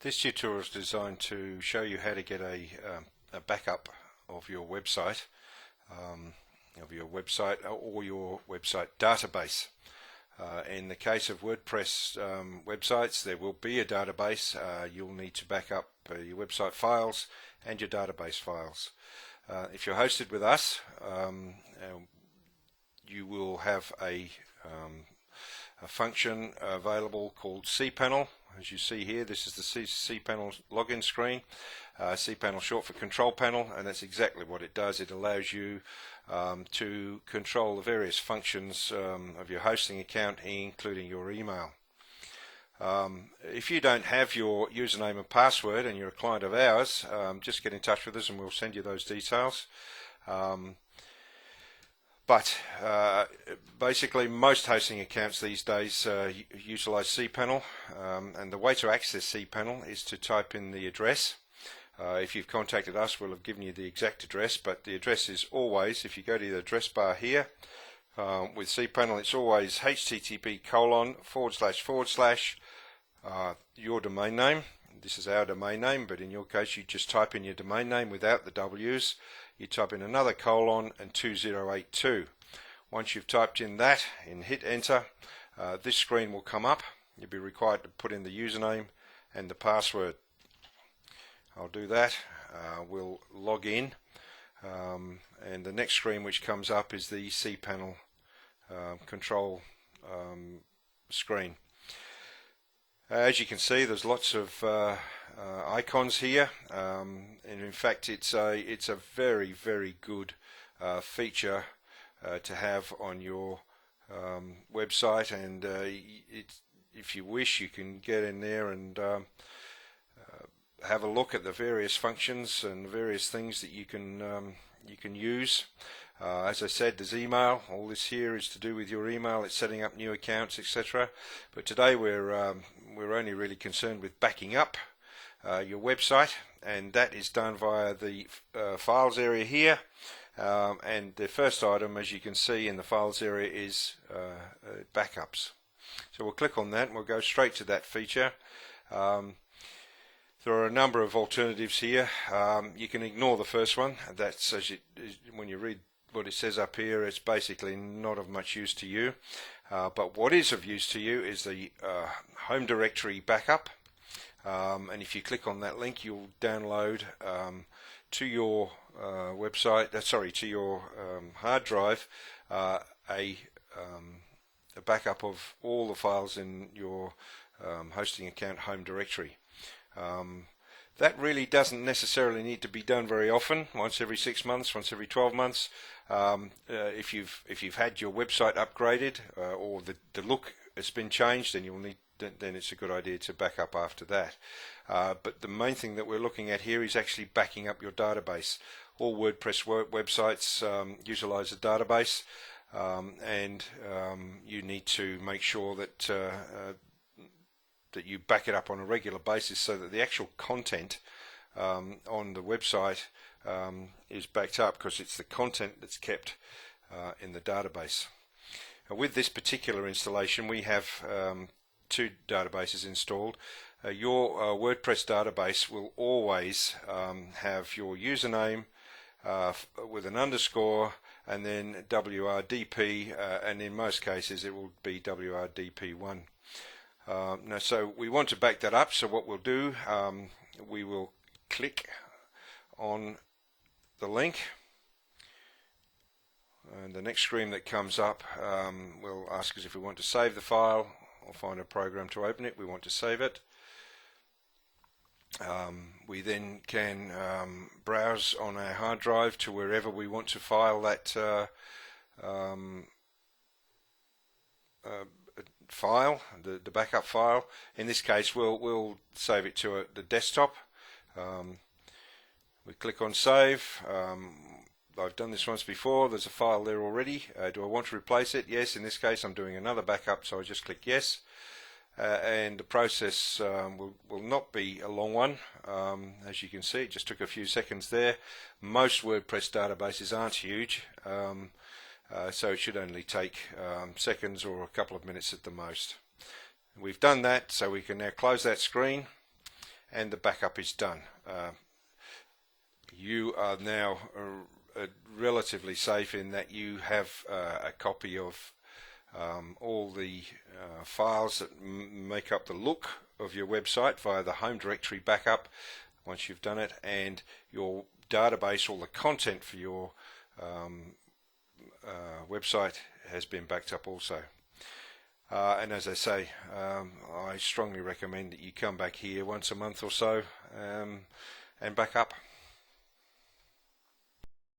This tutorial is designed to show you how to get a backup of your website, or your website database. In the case of WordPress websites, there will be a database. You'll need to back up your website files and your database files. If you're hosted with us, you will have a function available called cPanel. As you see here, this is the cPanel login screen. cPanel short for control panel, and that's exactly what it does. It allows you to control the various functions of your hosting account, including your email. If you don't have your username and password and you're a client of ours, just get in touch with us and we'll send you those details. But basically, most hosting accounts these days utilize cPanel, and the way to access cPanel is to type in the address. If you've contacted us, we'll have given you the exact address, but the address is always, if you go to the address bar here, with cPanel, it's always http:// your domain name. This is our domain name, but in your case, you just type in your domain name without the W's. You type in another colon and 2082. Once you've typed in that and hit enter, this screen will come up. You'll be required to put in the username and the password. I'll do that. We'll log in, and the next screen which comes up is the cPanel control screen. As you can see, there's lots of icons here, and in fact it's a very, very good feature to have on your website, and if you wish, you can get in there and have a look at the various functions and various things that you can use. As I said, there's email. All this here is to do with your email. It's setting up new accounts, etc. But today we're only really concerned with backing up your website, and that is done via the files area here. And the first item, as you can see in the files area, is backups. So we'll click on that and we'll go straight to that feature. There are a number of alternatives here. You can ignore the first one. That's when you read what it says up here, it's basically not of much use to you. But what is of use to you is the home directory backup. And if you click on that link, you'll download to your to your hard drive a backup of all the files in your hosting account home directory. That really doesn't necessarily need to be done very often, once every 6 months, once every 12 months. If you've had your website upgraded or the look has been changed, then it's a good idea to back up after that. But the main thing that we're looking at here is actually backing up your database. All WordPress websites utilize a database, and you need to make sure that you back it up on a regular basis so that the actual content on the website is backed up, because it's the content that's kept in the database. With this particular installation, we have two databases installed. Your WordPress database will always have your username with an underscore and then WRDP, and in most cases it will be WRDP1. Now, so we want to back that up, so what we'll do, we will click on the link, and the next screen that comes up will ask us if we want to save the file or find a program to open it. We want to save it. We then can browse on our hard drive to wherever we want to file that file, the backup file. In this case, we'll save it to the desktop. We click on save. I've done this once before. There's a file there already. Do I want to replace it? Yes. In this case, I'm doing another backup, so I just click yes. And the process will not be a long one. As you can see, it just took a few seconds there. Most WordPress databases aren't huge, so it should only take seconds or a couple of minutes at the most. We've done that, so we can now close that screen, and the backup is done. You are now relatively safe in that you have a copy of all the files that make up the look of your website via the home directory backup once you've done it, and your database, all the content for your website has been backed up also. And as I say, I strongly recommend that you come back here once a month or so and back up.